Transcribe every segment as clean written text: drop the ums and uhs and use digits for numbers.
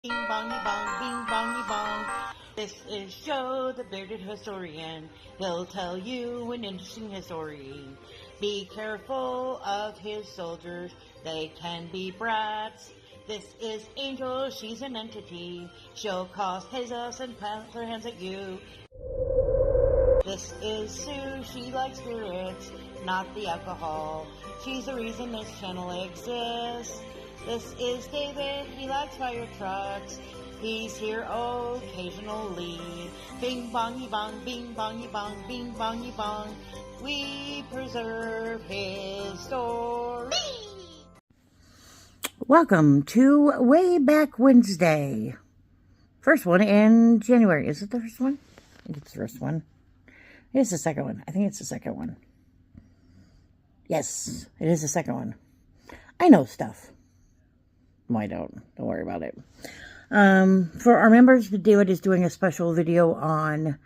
Bing bongy bong, bing bongy bong. This is Joe, the bearded historian. He'll tell you an interesting story. Be careful of his soldiers, they can be brats. This is Angel, she's an entity. She'll cause chaos and plant her hands at you. This is Sue, she likes spirits, not the alcohol. She's the reason this channel exists. This is David, he likes fire trucks. He's here occasionally. Bing bongy bong, bing bongy bong, bing bongy bong. We preserve his story. Welcome to Wayback Wednesday. First one in January. Is it the first one? I think it's the first one. It's the second one. I think it's the second one. Yes, it is the second one. I know stuff. No, I don't. Don't worry about it. For our members, David is doing a special video on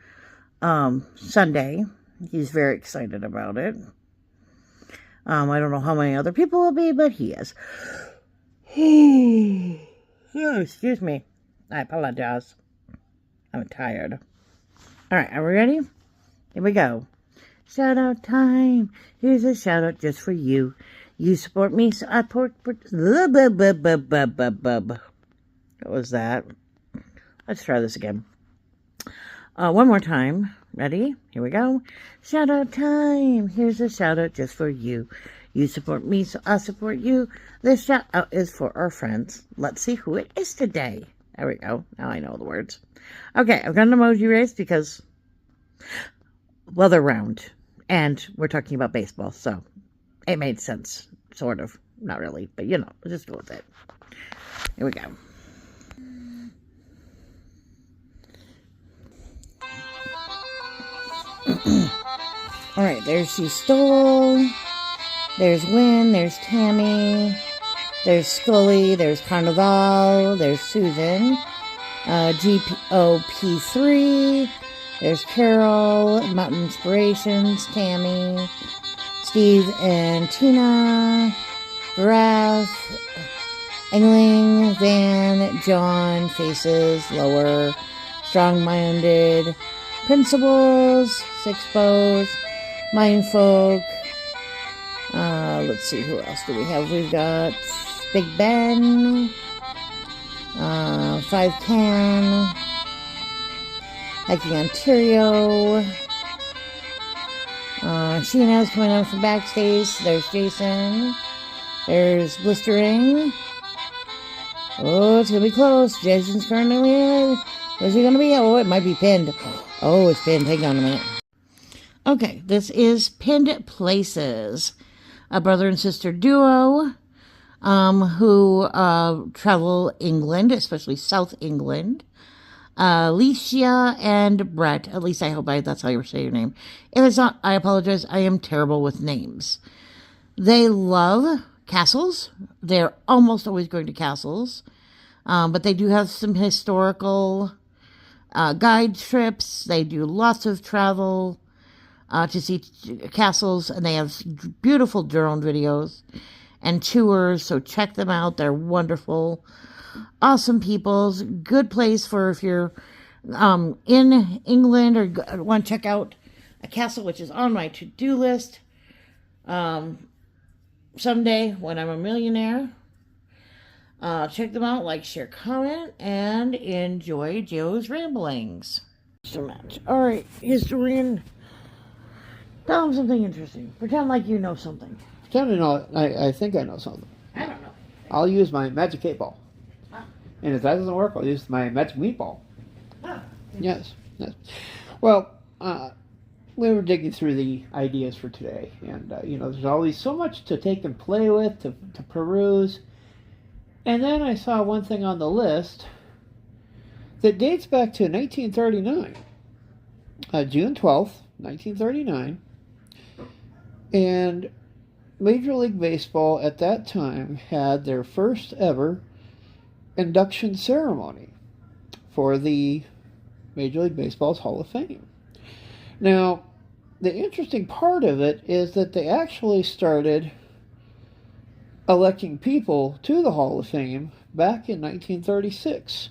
Sunday. He's very excited about it. I don't know how many other people will be, but he is. Oh, excuse me. I apologize. I'm tired. All right, are we ready? Here we go. Shout out time. Here's a shout out just for you. You support me, so I support. What was that? Let's try this again. One more time. Ready? Here we go. Shout out time. Here's a shout out just for you. You support me, so I support you. This shout out is for our friends. Let's see who it is today. There we go. Now I know the words. Okay, I've got an emoji raised because, well, they're round. And we're talking about baseball, so it made sense. Sort of. Not really, but you know, we'll just go with it. Here we go. Alright, there's She Stole. There's Win. There's Tammy. There's Scully. There's Carnival. There's Susan. GOP3. There's Carol. Mountain Inspirations. Tammy. Steve and Tina. Raph. Engling. Van. John. Faces. Lower. Strong-minded. Principles. Six Bows. Mindfolk. Let's see, who else do we have? We've got Big Ben. 510. Hiking Ontario. Sheena's coming out from backstage. There's Jason. There's Blistering. Oh, it's going to be close. Jason's currently in. Where's he going to be? Oh, it might be pinned. Oh, it's pinned. Hang on a minute. Okay, this is Pinned Places. A brother and sister duo who travel England, especially South England. Alicia and Brett. At least I hope that's how you say your name. If it's not, I apologize. I am terrible with names. They love castles. They're almost always going to castles. But they do have some historical guide trips. They do lots of travel to see castles, and they have beautiful drone videos and tours, so check them out. They're wonderful, awesome people. Good place for if you're in England or want to check out a castle, which is on my to-do list someday when I'm a millionaire. Check them out, like, share, comment, and enjoy Joe's ramblings. So much. All right, historian. Tell them something interesting. Pretend like you know something. Pretend to know. I think I know something. I don't know. I'll use my magic 8-ball. And if that doesn't work, I'll use my magic meatball. Yes. Well, we were digging through the ideas for today. And, there's always so much to take and play with, to peruse. And then I saw one thing on the list that dates back to 1939. June 12th, 1939. And Major League Baseball at that time had their first ever induction ceremony for the Major League Baseball's Hall of Fame. Now, the interesting part of it is that they actually started electing people to the Hall of Fame back in 1936.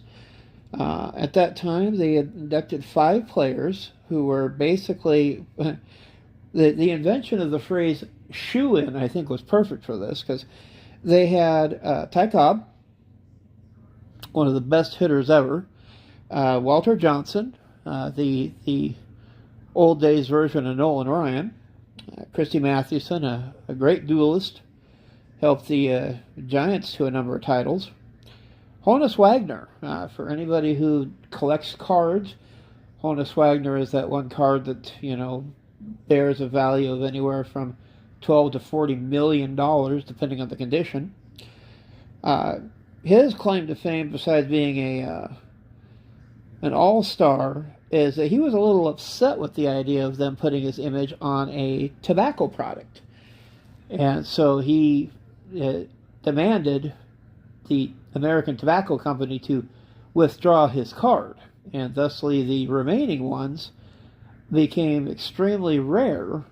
At that time, they had inducted 5 players who were basically the invention of the phrase "shoe-in." I think was perfect for this because they had Ty Cobb, one of the best hitters ever, Walter Johnson, the old days version of Nolan Ryan, Christy Mathewson, a great duelist, helped the Giants to a number of titles. Honus Wagner, for anybody who collects cards, Honus Wagner is that one card that, bears a value of anywhere from $12 to $40 million, depending on the condition. His claim to fame, besides being an all-star, is that he was a little upset with the idea of them putting his image on a tobacco product. And so he demanded the American Tobacco Company to withdraw his card. And thusly the remaining ones became extremely rare.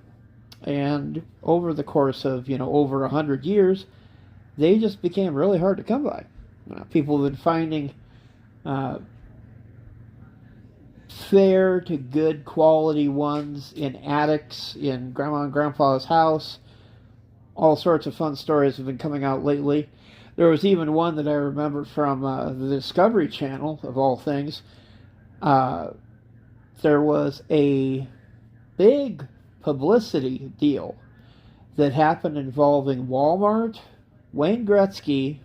And over the course of, over 100 years, they just became really hard to come by. People have been finding fair to good quality ones in attics, in Grandma and Grandpa's house. All sorts of fun stories have been coming out lately. There was even one that I remember from the Discovery Channel, of all things. There was a big publicity deal that happened involving Walmart, Wayne Gretzky,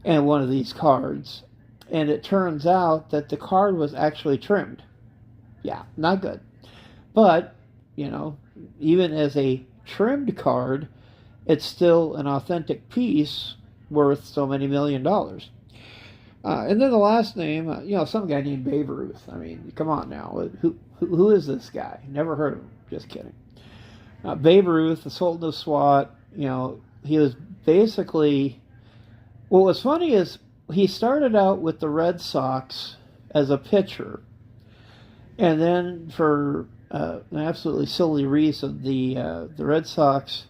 and one of these cards. And it turns out that the card was actually trimmed. Yeah, not good. But, even as a trimmed card, it's still an authentic piece worth so many $1 million. And then the last name, some guy named Babe Ruth. I mean, come on now. Who is this guy? Never heard of him. Just kidding. Babe Ruth, the Sultan of Swat, he was basically... What was funny is he started out with the Red Sox as a pitcher. And then for an absolutely silly reason, the Red Sox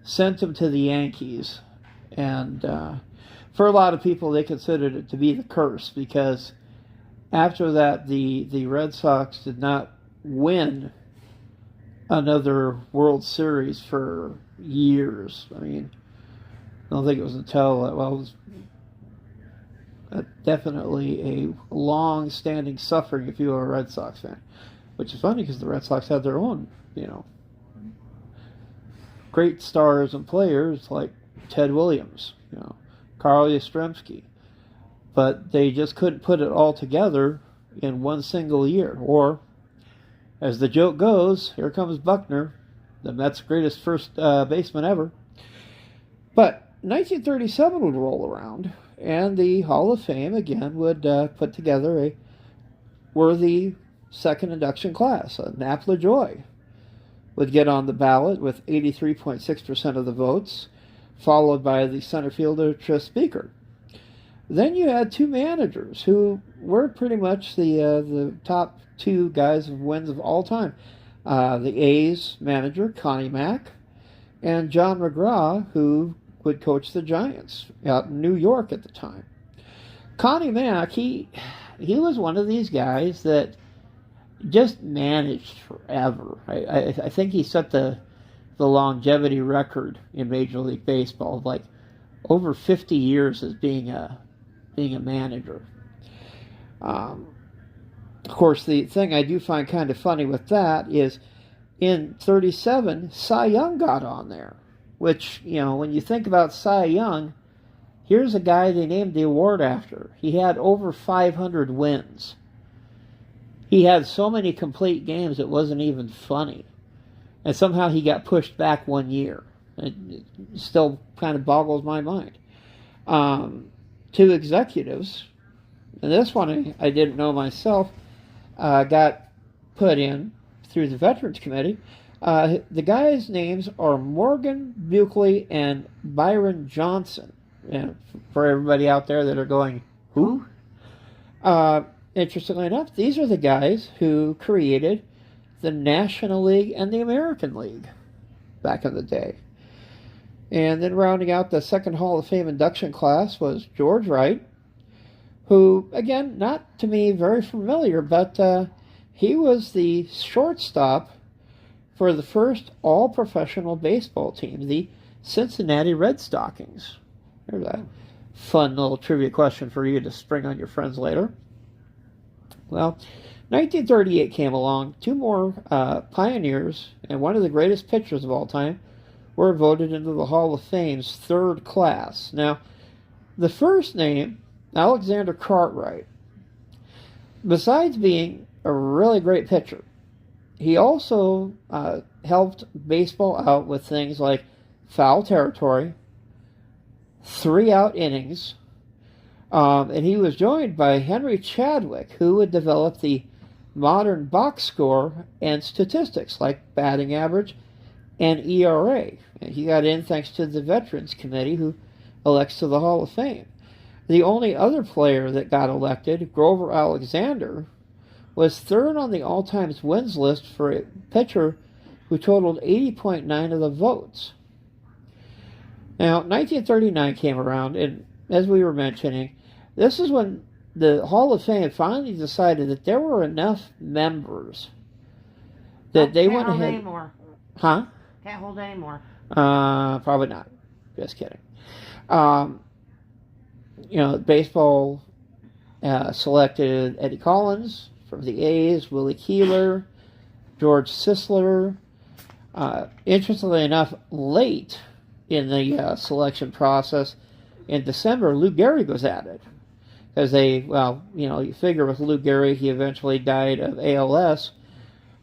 sent him to the Yankees. And for a lot of people, they considered it to be the curse because after that, the Red Sox did not win another World Series for years. I mean, I don't think it was until, it was definitely a long-standing suffering if you were a Red Sox fan. Which is funny because the Red Sox had their own, great stars and players like Ted Williams, Carl Yastrzemski. But they just couldn't put it all together in one single year. Or, as the joke goes, here comes Buckner, the Mets' greatest first baseman ever. But 1937 would roll around, and the Hall of Fame, again, would put together a worthy second induction class. Nap LaJoy would get on the ballot with 83.6% of the votes, followed by the center fielder Tris Speaker. Then you had 2 managers who were pretty much the top 2 guys of wins of all time. The A's manager, Connie Mack, and John McGraw, who would coach the Giants out in New York at the time. Connie Mack, he was one of these guys that just managed forever. I think he set the longevity record in Major League Baseball of like over 50 years as being a manager. Of course, the thing I do find kind of funny with that is in 37, Cy Young got on there. Which, when you think about Cy Young, here's a guy they named the award after. He had over 500 wins. He had so many complete games it wasn't even funny. And somehow he got pushed back 1 year. It still kind of boggles my mind. 2 executives, and this one I didn't know myself, got put in through the Veterans Committee. The guys' names are Morgan Buckley and Byron Johnson. And for everybody out there that are going, who? Interestingly enough, these are the guys who created the National League and the American League back in the day. And then rounding out the second Hall of Fame induction class was George Wright, who, again, not to me very familiar, but he was the shortstop for the first all-professional baseball team, the Cincinnati Red Stockings. There's a fun little trivia question for you to spring on your friends later. Well, 1938 came along. Two more pioneers and one of the greatest pitchers of all time were voted into the Hall of Fame's third class. Now, the first name, Alexander Cartwright, besides being a really great pitcher, he also helped baseball out with things like foul territory, 3-out innings, and he was joined by Henry Chadwick, who would develop the modern box score and statistics like batting average and ERA. And he got in thanks to the Veterans Committee, who elects to the Hall of Fame. The only other player that got elected, Grover Alexander, was third on the all-time wins list for a pitcher who totaled 80.9 of the votes. Now, 1939 came around, and as we were mentioning, this is when the Hall of Fame finally decided that there were enough members that they went ahead. Anymore. Huh? Can't hold anymore. Probably not. Just kidding. Baseball selected Eddie Collins from the A's, Willie Keeler, George Sisler. Interestingly enough, late in the selection process, in December, Lou Gehrig was added. Because you figure with Lou Gehrig, he eventually died of ALS.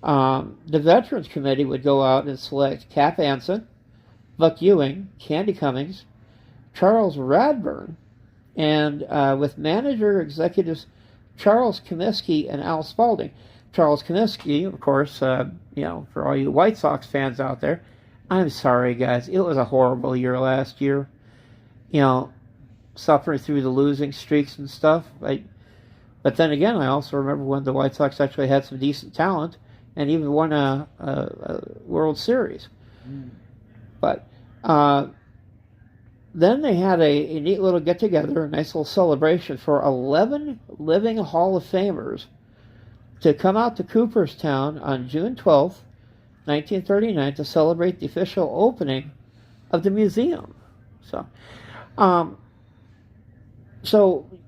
The Veterans Committee would go out and select Cap Anson, Buck Ewing, Candy Cummings, Charles Radburn, and with manager executives Charles Comiskey and Al Spalding. Charles Comiskey, of course, for all you White Sox fans out there, I'm sorry, guys. It was a horrible year last year. Suffering through the losing streaks and stuff. But then again, I also remember when the White Sox actually had some decent talent and even won a World Series. But then they had a neat little get-together, a nice little celebration for 11 living Hall of Famers to come out to Cooperstown on June 12th, 1939, to celebrate the official opening of the museum. So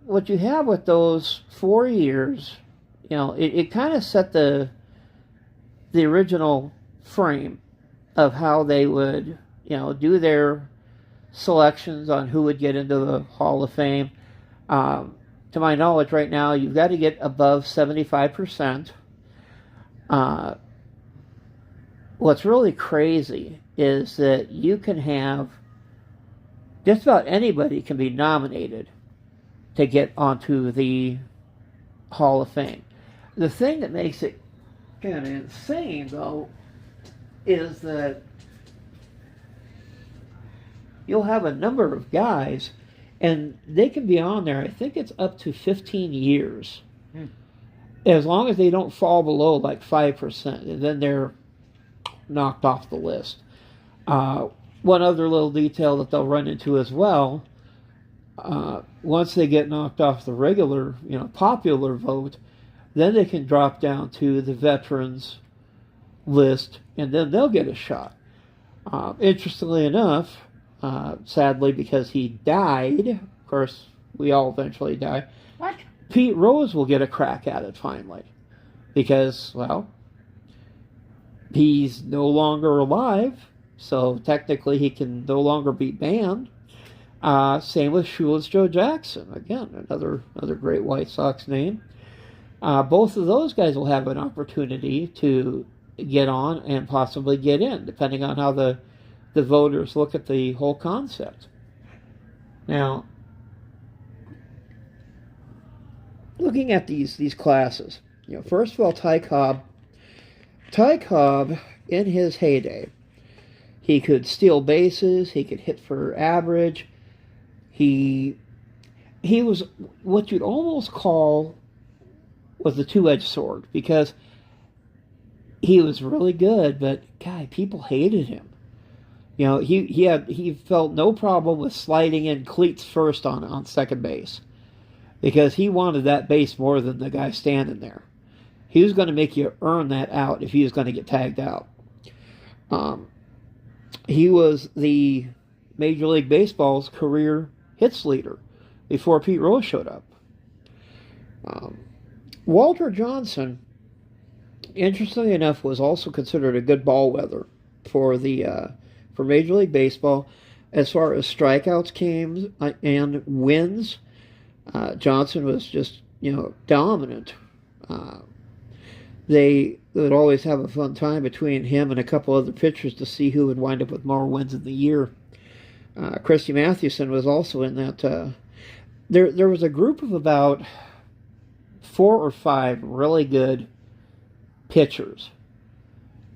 what you have with those 4 years, it kind of set the original frame of how they would, do their selections on who would get into the Hall of Fame. To my knowledge right now, you've got to get above 75%. What's really crazy is that you can have just about anybody can be nominated to get onto the Hall of Fame. The thing that makes it kind of insane, though, is that you'll have a number of guys, and they can be on there, I think it's up to 15 years, as long as they don't fall below like 5%, and then they're knocked off the list. One other little detail that they'll run into as well, once they get knocked off the regular, popular vote, then they can drop down to the veterans list, and then they'll get a shot. Interestingly enough, sadly, because he died, of course, we all eventually die. What? Pete Rose will get a crack at it finally, because, he's no longer alive, so technically he can no longer be banned. Same with Shoeless Joe Jackson. Again, another great White Sox name. Both of those guys will have an opportunity to get on and possibly get in, depending on how the voters look at the whole concept. Now, looking at these classes, first of all, Ty Cobb. Ty Cobb, in his heyday, he could steal bases, he could hit for average. He was what you'd almost call was the two-edged sword, because he was really good, but, God, people hated him. You know, he felt no problem with sliding in cleats first on second base because he wanted that base more than the guy standing there. He was going to make you earn that out if he was going to get tagged out. He was the Major League Baseball's career hits leader before Pete Rose showed up. Walter Johnson, interestingly enough, was also considered a good ball weather for Major League Baseball as far as strikeouts came and wins. Johnson was just dominant. They would always have a fun time between him and a couple other pitchers to see who would wind up with more wins in the year. Christy Mathewson was also in that. There was a group of about 4 or 5 really good pitchers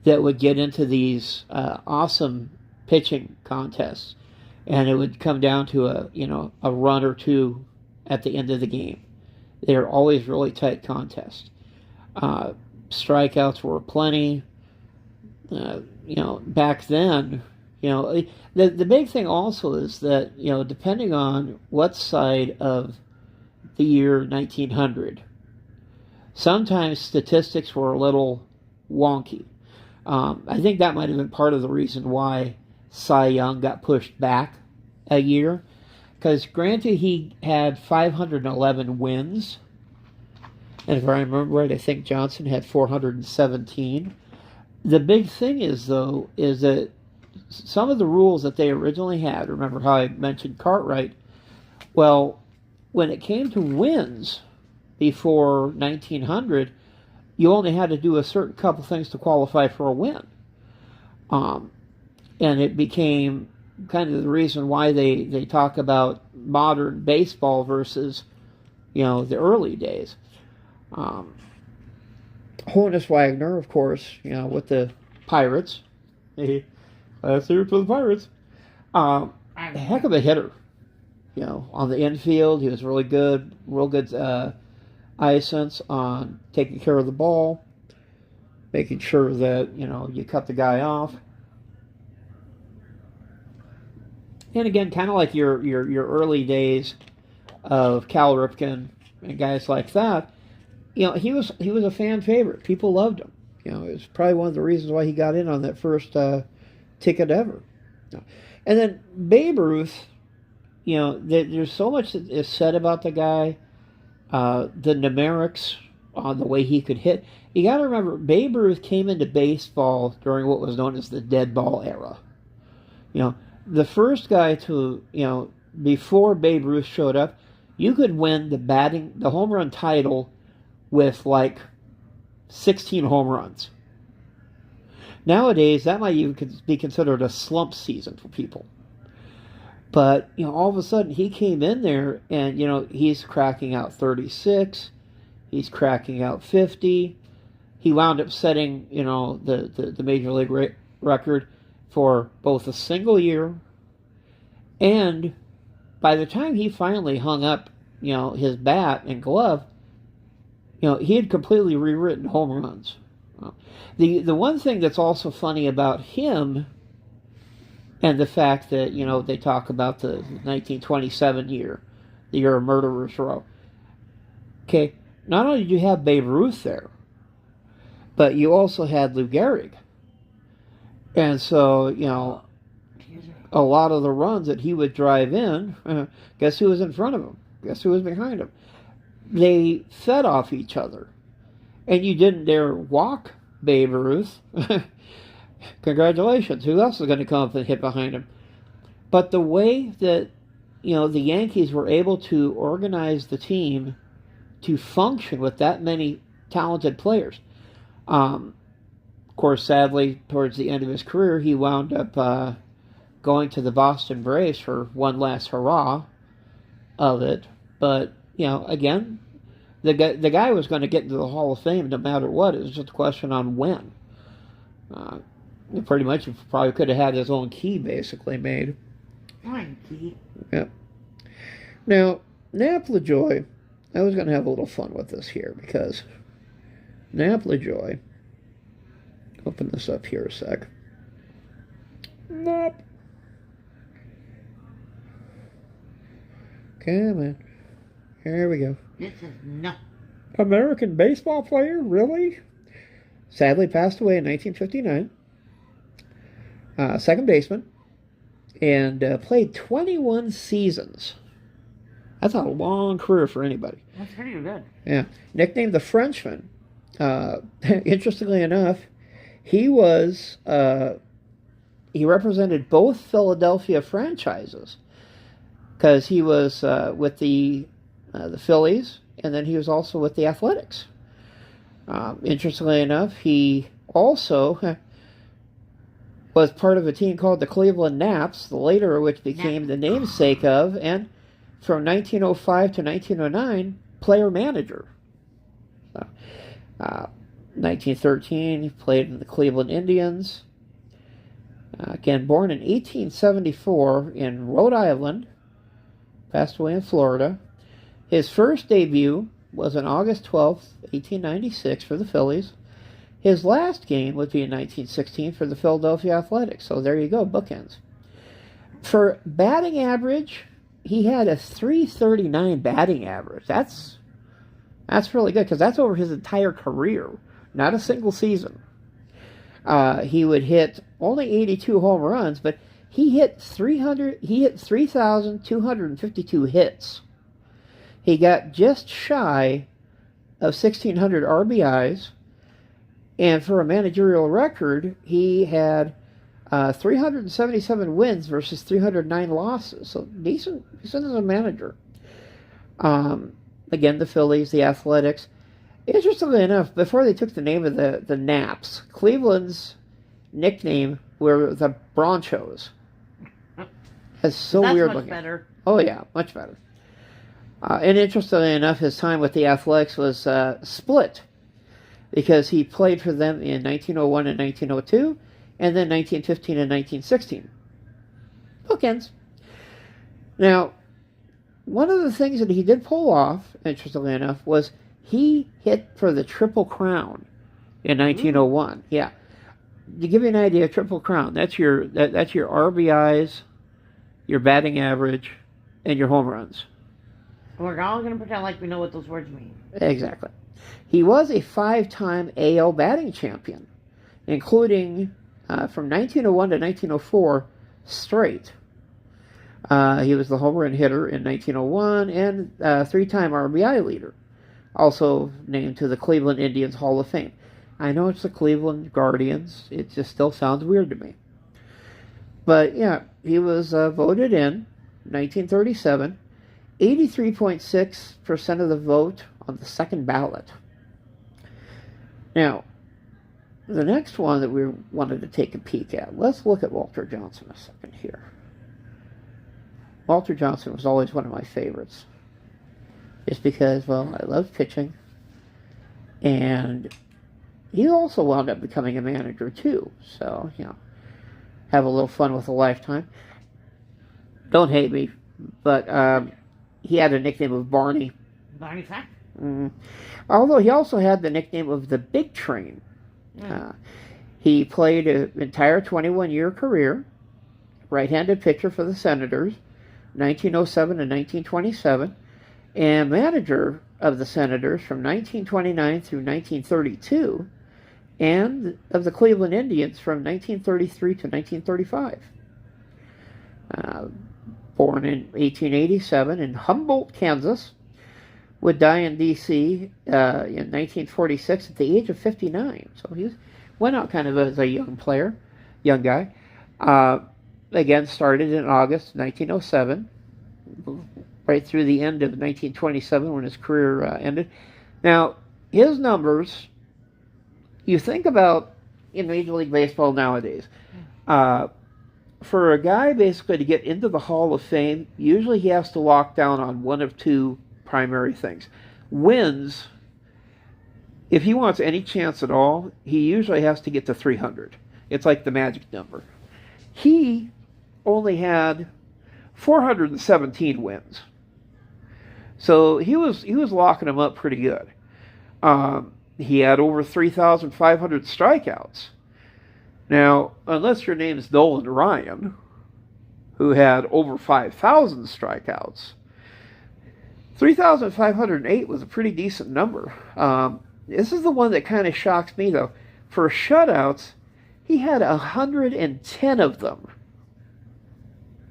that would get into these awesome pitching contests, and it would come down to a run or two at the end of the game. They were always really tight contests. Strikeouts were plenty. Back then, the big thing also is that depending on what side of the year 1900, sometimes statistics were a little wonky. I think that might have been part of the reason why Cy Young got pushed back a year, because granted he had 511 wins, and if I remember right, I think Johnson had 417. The big thing is that some of the rules that they originally had, remember how I mentioned Cartwright, well, when it came to wins before 1900, you only had to do a certain couple things to qualify for a win. And it became kind of the reason why they talk about modern baseball versus, the early days. Honus Wagner, of course, with the Pirates. Let's hear it for the Pirates. A heck of a hitter. On the infield, he was really good. Real good eye sense on taking care of the ball, making sure that, you cut the guy off. And again, kind of like your early days of Cal Ripken and guys like that, he was a fan favorite. People loved him. It was probably one of the reasons why he got in on that first ticket ever. And then Babe Ruth, there's so much that is said about the guy, the numerics on the way he could hit. You got to remember, Babe Ruth came into baseball during what was known as the dead ball era. The first guy to, before Babe Ruth showed up, you could win the home run title with like 16 home runs. Nowadays, that might even be considered a slump season for people. But, all of a sudden, he came in there and, he's cracking out 36. He's cracking out 50. He wound up setting, the Major League record for both a single year, and by the time he finally hung up, his bat and glove, he had completely rewritten home runs. The one thing that's also funny about him, and the fact that, they talk about the 1927 year, the year of Murderers Row. Okay, not only did you have Babe Ruth there, but you also had Lou Gehrig. And so, a lot of the runs that he would drive in, guess who was in front of him? Guess who was behind him? They fed off each other. And you didn't dare walk Babe Ruth. Congratulations. Who else is going to come up and hit behind him? But the way that, the Yankees were able to organize the team to function with that many talented players. Of course, sadly, towards the end of his career, he wound up going to the Boston Braves for one last hurrah of it. But, again, the guy was going to get into the Hall of Fame no matter what. It was just a question on when. Pretty much, he probably could have had his own key basically made. Fine key. Yep. Now, Nap LaJoy, I was going to have a little fun with this here because Nap LaJoy, open this up here a sec. Nap Come on. Here we go. This is no. American baseball player? Really? Sadly passed away in 1959. Second baseman. And played 21 seasons. That's a long career for anybody. That's pretty good. Yeah. Nicknamed the Frenchman. Interestingly enough, he was he represented both Philadelphia franchises because he was with the Phillies, and then he was also with the Athletics. Interestingly enough, he also was part of a team called the Cleveland Naps, the later of which became the namesake of, and from 1905 to 1909, player manager. So, 1913, he played in the Cleveland Indians. Again, born in 1874 in Rhode Island, passed away in Florida. His first debut was on August 12th, 1896 for the Phillies. His last game would be in 1916 for the Philadelphia Athletics. So there you go, bookends. For batting average, he had a .339 batting average. That's really good because that's over his entire career, not a single season. He would hit only 82 home runs, but he hit 3,252 hits. He got just shy of 1,600 RBIs, and for a managerial record, he had 377 wins versus 309 losses. So decent as a manager. Again, the Phillies, the Athletics. Interestingly enough, before they took the name of the Naps, Cleveland's nickname were the Bronchos. That's so weird looking. That's much better. Oh yeah, much better. And interestingly enough, his time with the Athletics was split because he played for them in 1901 and 1902, and then 1915 and 1916. Bookends. Now, one of the things that he did pull off, interestingly enough, was he hit for the Triple Crown in 1901. Yeah. To give you an idea, Triple Crown, that's your RBIs, your batting average, and your home runs. We're all going to pretend like we know what those words mean. Exactly. He was a 5-time AL batting champion, including from 1901 to 1904 straight. He was the home run hitter in 1901 and 3-time RBI leader, also named to the Cleveland Indians Hall of Fame. I know it's the Cleveland Guardians. It just still sounds weird to me. But yeah, he was voted in 1937, 83.6% of the vote on the second ballot. Now, the next one that we wanted to take a peek at, let's look at Walter Johnson a second here. Walter Johnson was always one of my favorites. Just because, well, I loved pitching. And he also wound up becoming a manager, too. So, have a little fun with a lifetime. Don't hate me, but he had a nickname of Barney. Barney Fact? Although he also had the nickname of the Big Train. He played an entire 21-year career, right-handed pitcher for the Senators, 1907 to 1927, and manager of the Senators from 1929 through 1932, and of the Cleveland Indians from 1933 to 1935. Born in 1887 in Humboldt, Kansas, would die in D.C. In 1946 at the age of 59. So he went out kind of as a young guy. Again, started in August 1907, right through the end of 1927 when his career ended. Now, his numbers, you think about in Major League Baseball nowadays, for a guy basically to get into the Hall of Fame, usually he has to lock down on one of two primary things. Wins, if he wants any chance at all, he usually has to get to 300. It's like the magic number. He only had 417 wins. So he was locking them up pretty good. He had over 3,500 strikeouts. Now, unless your name's Nolan Ryan, who had over 5,000 strikeouts, 3,508 was a pretty decent number. This is the one that kind of shocks me, though. For shutouts, he had 110 of them.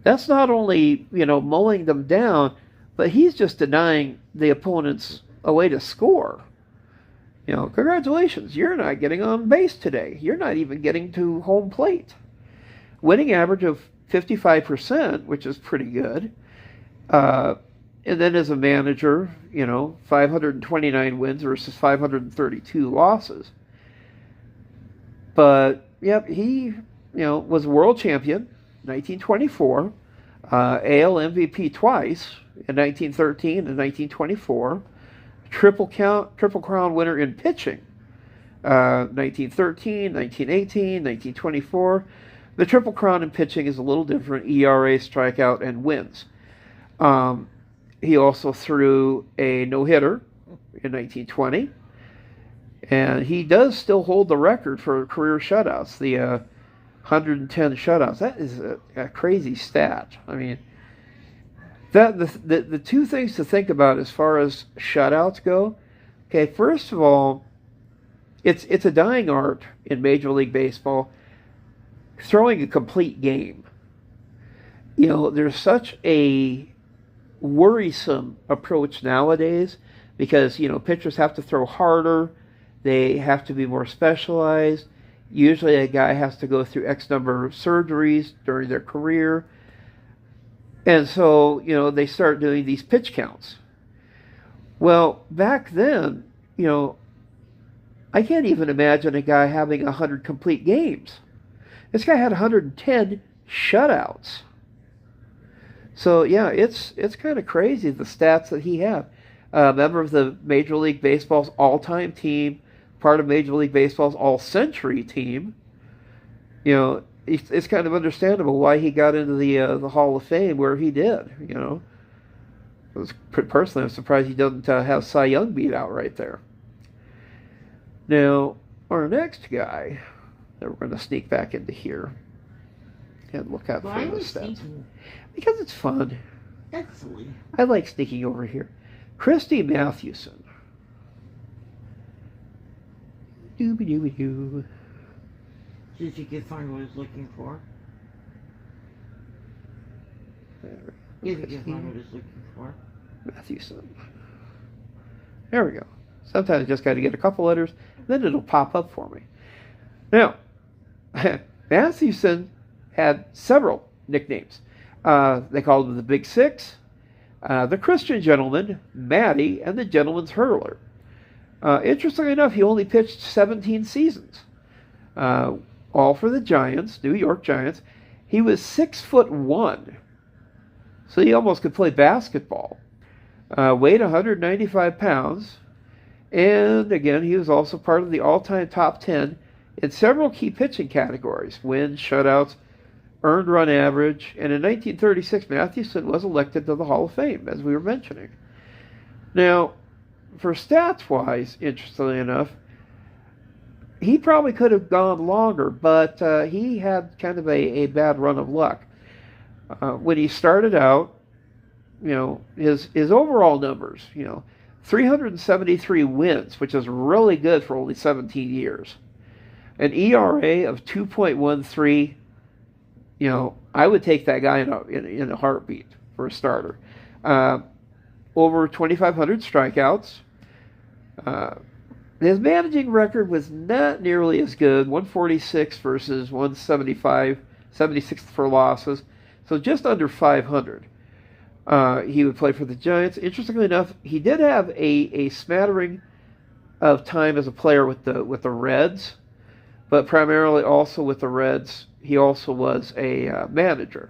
That's not only, mowing them down, but he's just denying the opponents a way to score. Congratulations, you're not getting on base today. You're not even getting to home plate. Winning average of 55%, which is pretty good. And then as a manager, 529 wins versus 532 losses. But, yep, he, was world champion, 1924, AL MVP twice, in 1913 and 1924, Triple Crown winner in pitching, 1913, 1918, 1924. The Triple Crown in pitching is a little different, ERA, strikeout, and wins. He also threw a no-hitter in 1920. And he does still hold the record for career shutouts, the 110 shutouts. That is a crazy stat. I mean, the two things to think about as far as shutouts go. Okay, first of all, it's a dying art in Major League Baseball, throwing a complete game. There's such a worrisome approach nowadays because, pitchers have to throw harder. They have to be more specialized. Usually a guy has to go through X number of surgeries during their career. And so, they start doing these pitch counts. Well, back then, I can't even imagine a guy having 100 complete games. This guy had 110 shutouts. So, yeah, it's kind of crazy, the stats that he had. Member of the Major League Baseball's all-time team, part of Major League Baseball's all-century team. It's kind of understandable why he got into the Hall of Fame where he did. Personally, I'm surprised he doesn't have Cy Young beat out right there. Now, our next guy that we're going to sneak back into here and look out for the stats. Because it's fun. Excellent. I like sneaking over here. Christy Mathewson. Dooby-dooby-doo. See if you can find what I was looking for. If you can find what I was looking for. Mathewson. There we go. Sometimes I just got to get a couple letters, then it'll pop up for me. Now, Mathewson had several nicknames. They called him the Big Six, the Christian Gentleman, Matty, and the Gentleman's Hurler. Interestingly enough, he only pitched 17 seasons, all for the Giants, New York Giants. He was 6'1", so he almost could play basketball. Weighed 195 pounds, and again, he was also part of the all-time top 10 in several key pitching categories: wins, shutouts, earned run average, and in 1936, Mathewson was elected to the Hall of Fame, as we were mentioning. Now, for stats-wise, interestingly enough, he probably could have gone longer, but he had kind of a bad run of luck. When he started out, his overall numbers, 373 wins, which is really good for only 17 years. An ERA of 2.13. I would take that guy in a heartbeat for a starter. Over 2,500 strikeouts. His managing record was not nearly as good, 146 versus 175, 76 for losses, so just under 500. He would play for the Giants. Interestingly enough, he did have a smattering of time as a player with the Reds, but primarily also with the Reds, he also was a manager.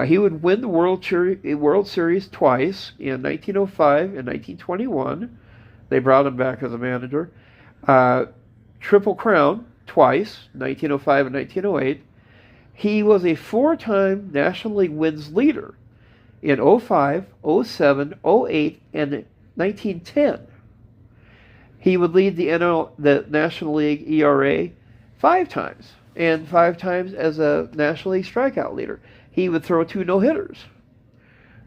He would win the World Series twice, in 1905 and 1921. They brought him back as a manager. Triple Crown twice, 1905 and 1908. He was a 4-time National League wins leader in 05, 07, 08, and 1910. He would lead the National League ERA 5 times, and 5 times as a National League strikeout leader. He would throw 2 no-hitters.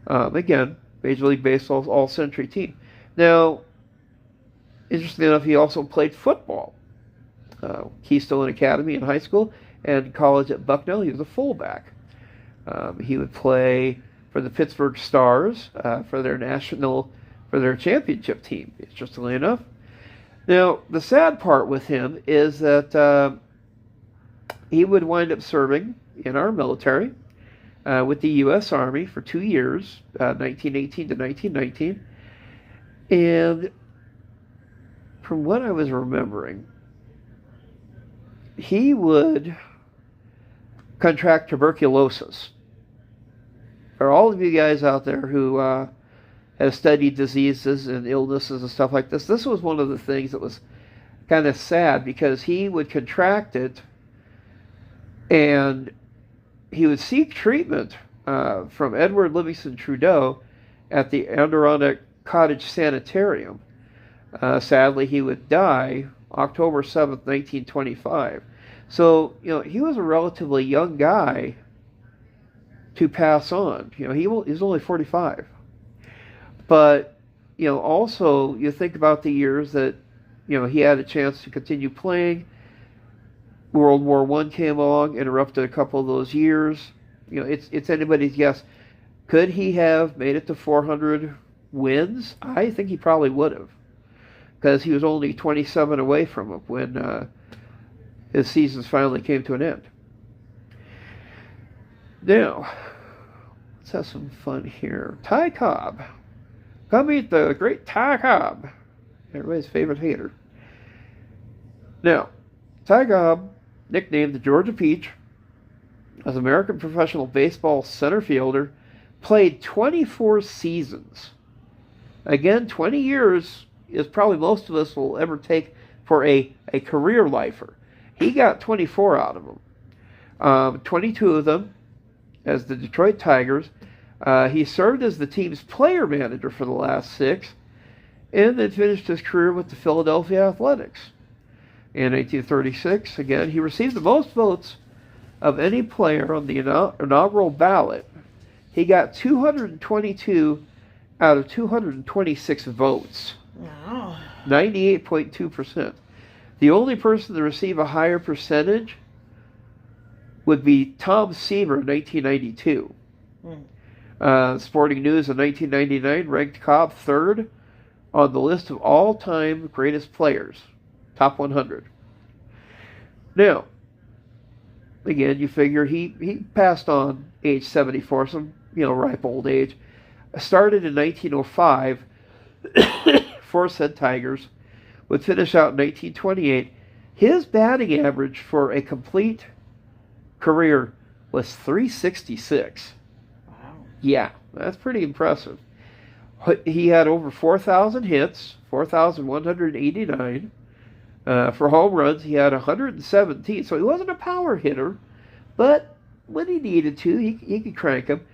Again, Major League Baseball's all-century team. Now, interestingly enough, he also played football. Keystone Academy in high school and college at Bucknell. He was a fullback. He would play for the Pittsburgh Stars for their championship team, interestingly enough. Now, the sad part with him is that he would wind up serving in our military with the U.S. Army for 2 years, 1918 to 1919. And from what I was remembering, he would contract tuberculosis. For all of you guys out there who have studied diseases and illnesses and stuff like this was one of the things that was kind of sad, because he would contract it and he would seek treatment from Edward Livingston Trudeau at the Adirondack Cottage Sanitarium. Sadly, he would die October 7th, 1925. So, he was a relatively young guy to pass on. He was only 45. But, also, you think about the years that, he had a chance to continue playing. World War I came along, interrupted a couple of those years. It's anybody's guess. Could he have made it to 400 wins? I think he probably would have, because he was only 27 away from it when his seasons finally came to an end. Now, let's have some fun here. Ty Cobb. Come meet the great Ty Cobb, everybody's favorite hater. Now, Ty Cobb, nicknamed the Georgia Peach, as American professional baseball center fielder, played 24 seasons. Again, 20 years is probably most of us will ever take for a career lifer. He got 24 out of them. 22 of them as the Detroit Tigers. He served as the team's player manager for the last 6, and then finished his career with the Philadelphia Athletics. In 1836, again, he received the most votes of any player on the inaugural ballot. He got 222 out of 226 votes. Wow. 98.2%. The only person to receive a higher percentage would be Tom Seaver in 1992. Sporting News in 1999 ranked Cobb 3rd on the list of all-time greatest players, top 100. Now, again, you figure he passed on age 74, some ripe old age. Started in 1905 for said Tigers, would finish out in 1928. His batting average for a complete career was .366. Wow. Yeah, that's pretty impressive. He had over 4,000 hits, 4,189. For home runs, he had 117. So he wasn't a power hitter, but when he needed to, he could crank him.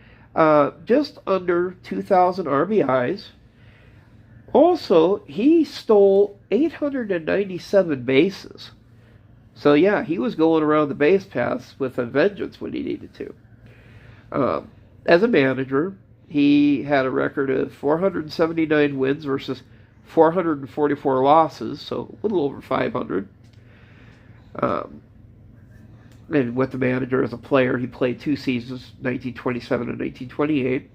Just under 2,000 RBIs. Also, he stole 897 bases. So yeah, he was going around the base paths with a vengeance when he needed to. As a manager, he had a record of 479 wins versus 444 losses, so a little over 500. And with the manager as a player, he played 2 seasons, 1927 and 1928.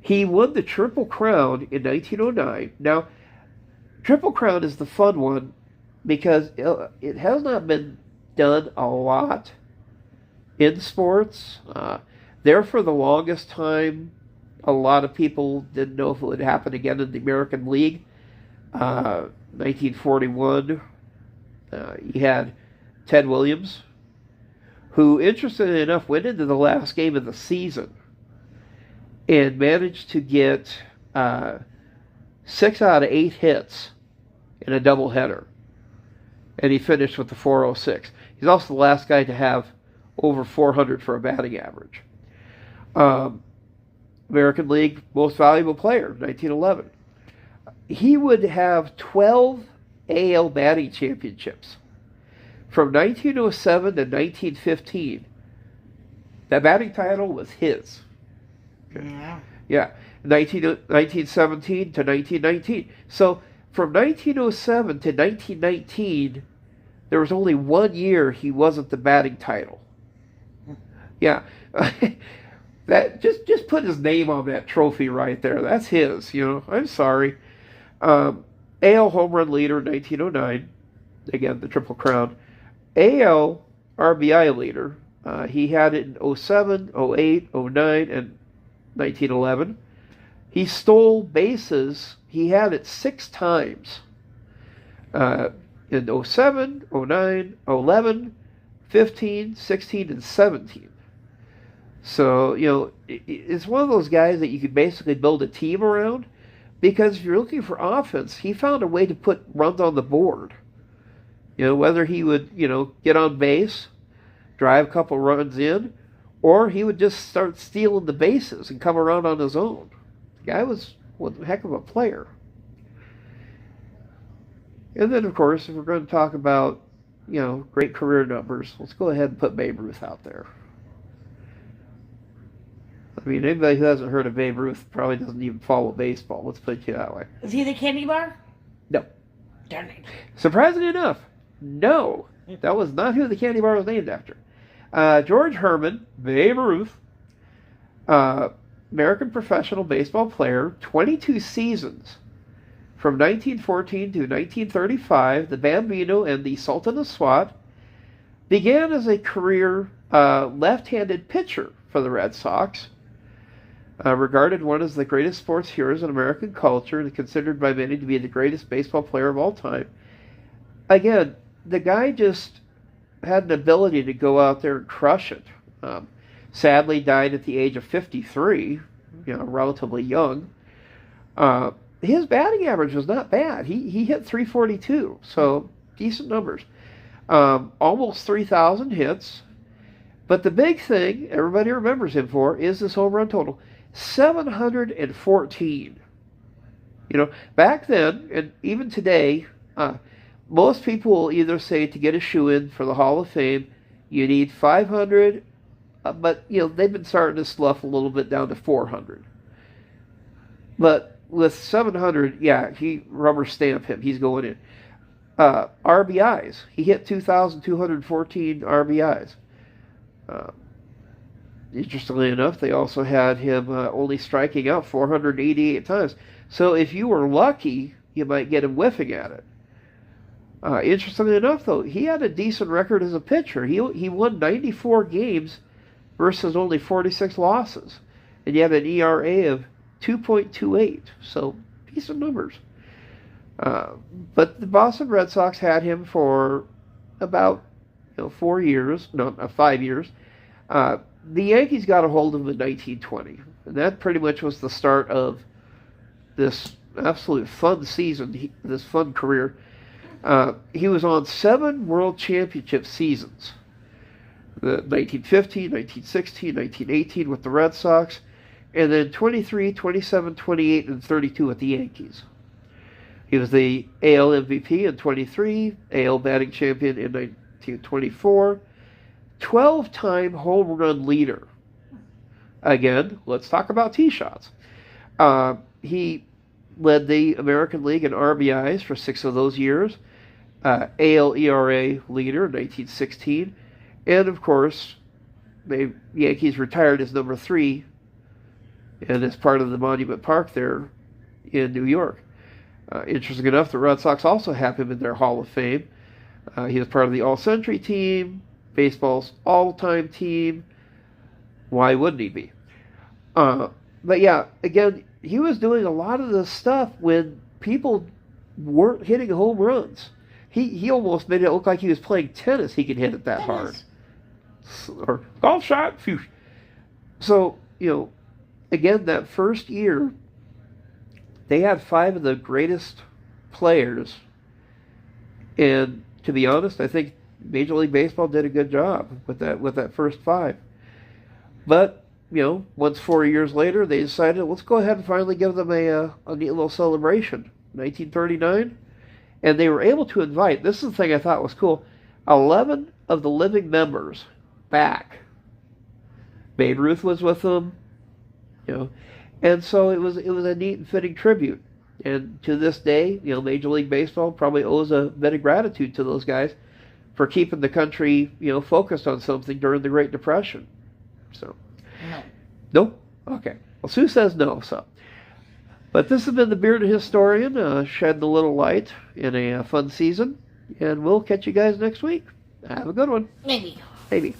He won the Triple Crown in 1909. Now, Triple Crown is the fun one because it has not been done a lot in sports. There for the longest time, a lot of people didn't know if it would happen again in the American League. 1941, you had Ted Williams, who, interestingly enough, went into the last game of the season and managed to get 6 out of 8 hits in a doubleheader. And he finished with the 406. He's also the last guy to have over 400 for a batting average. American League Most Valuable Player, 1911. He would have 12 AL batting championships. From 1907 to 1915, that batting title was his. Yeah. Yeah. 1917 to 1919. So from 1907 to 1919, there was only 1 year he wasn't the batting title. Yeah. That just put his name on that trophy right there. That's his, I'm sorry. AL home run leader in 1909. Again, the Triple Crown. AL RBI leader. He had it in 07, 08, 09, and 1911. He stole bases. He had it 6 times. In 07, 09, 11, 15, 16, and 17. So, it's one of those guys that you could basically build a team around, because if you're looking for offense, he found a way to put runs on the board. Whether he would, get on base, drive a couple runs in, or he would just start stealing the bases and come around on his own. The guy was one heck of a player. And then, of course, if we're going to talk about, great career numbers, let's go ahead and put Babe Ruth out there. I mean, anybody who hasn't heard of Babe Ruth probably doesn't even follow baseball. Let's put it that way. Is he the candy bar? No. Darn it. Surprisingly enough, no. That was not who the candy bar was named after. George Herman, Babe Ruth, American professional baseball player, 22 seasons. From 1914 to 1935, the Bambino and the Sultan of Swat began as a career left-handed pitcher for the Red Sox. Regarded one as the greatest sports heroes in American culture and considered by many to be the greatest baseball player of all time. Again, the guy just had an ability to go out there and crush it. Sadly died at the age of 53, relatively young. His batting average was not bad. He hit 342, so decent numbers. Almost 3,000 hits. But the big thing everybody remembers him for is this home run total. 714. Back then, and even today, most people will either say to get a shoe-in for the Hall of Fame, you need 500, but, they've been starting to slough a little bit down to 400. But with 700, yeah, he rubber stamp him. He's going in. RBIs. He hit 2,214 RBIs. Interestingly enough, they also had him only striking out 488 times. So if you were lucky, you might get him whiffing at it. Interestingly enough, though, he had a decent record as a pitcher. He won 94 games versus only 46 losses. And he had an ERA of 2.28. So decent numbers. But the Boston Red Sox had him for about 4 years, no, 5 years. The Yankees got a hold of him in 1920, and that pretty much was the start of this absolute fun season, this fun career. He was on 7 World Championship seasons, the 1915, 1916, 1918 with the Red Sox, and then 23, 27, 28, and 32 with the Yankees. He was the AL MVP in 23, AL batting champion in 1924, 12-time home run leader. Again, let's talk about tee shots. He led the American League in RBIs for 6 of those years. AL ERA leader in 1916. And, of course, the Yankees retired as number 3 and as part of the Monument Park there in New York. Interesting enough, the Red Sox also have him in their Hall of Fame. He was part of the All-Century team, baseball's all-time team. Why wouldn't he be? But yeah, again, he was doing a lot of this stuff when people weren't hitting home runs. He almost made it look like he was playing tennis. He could hit it that hard. Or golf shot. Phew. So, again, that first year, they had 5 of the greatest players. And to be honest, I think Major League Baseball did a good job with that first 5. But, once 4 years later, they decided, let's go ahead and finally give them a neat little celebration. 1939. And they were able to invite, this is the thing I thought was cool, 11 of the living members back. Babe Ruth was with them, And so it was a neat and fitting tribute. And to this day, Major League Baseball probably owes a bit of gratitude to those guys for keeping the country, focused on something during the Great Depression. So, No. nope. Okay. Well, Sue says no. So, but this has been the Bearded Historian, shedding a little light in a fun season, and we'll catch you guys next week. Have a good one. Maybe. Maybe.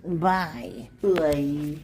Bye. Bye.